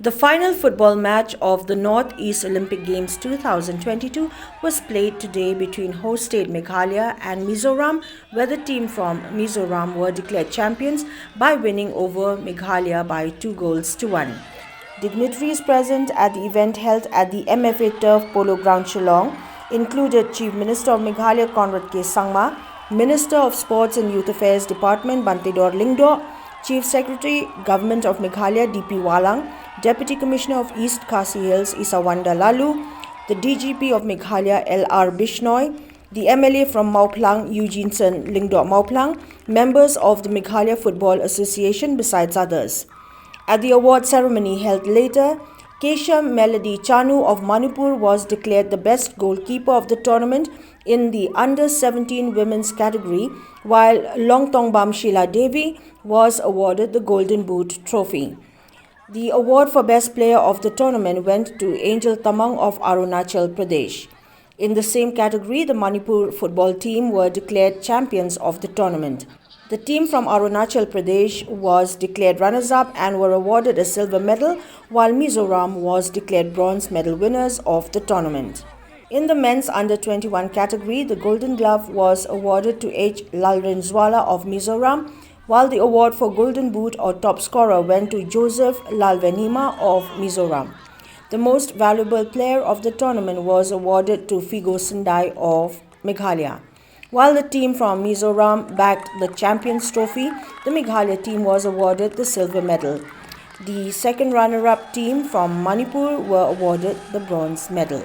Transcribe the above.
The final football match of the Northeast Olympic Games 2022 was played today between host state Meghalaya and Mizoram, where the team from Mizoram were declared champions by winning over Meghalaya by 2-1. Dignitaries present at the event held at the MFA Turf Polo Ground, Shillong included Chief Minister of Meghalaya Conrad K. Sangma, Minister of Sports and Youth Affairs Department Bantedor Lingdo, Chief Secretary, Government of Meghalaya D.P. Walang, Deputy Commissioner of East Khasi Hills Isawanda Lalu, the DGP of Meghalaya L.R. Bishnoi, the MLA from Mauplang Eugene Sen Lingdo Mauplang, members of the Meghalaya Football Association besides others. At the award ceremony held later, Kesha Melody Chanu of Manipur was declared the best goalkeeper of the tournament in the under-17 women's category, while Longtongbam Sheila Devi was awarded the Golden Boot trophy. The award for best player of the tournament went to Angel Tamang of Arunachal Pradesh. In the same category, the Manipur football team were declared champions of the tournament. The team from Arunachal Pradesh was declared runners-up and were awarded a silver medal, while Mizoram was declared bronze medal winners of the tournament. In the men's under-21 category, the Golden Glove was awarded to H. Lalrenzwala of Mizoram, while the award for Golden Boot or top scorer went to Joseph Lalvenima of Mizoram. The most valuable player of the tournament was awarded to Figo Sindai of Meghalaya. While the team from Mizoram bagged the Champions Trophy, the Meghalaya team was awarded the silver medal. The second runner-up team from Manipur were awarded the bronze medal.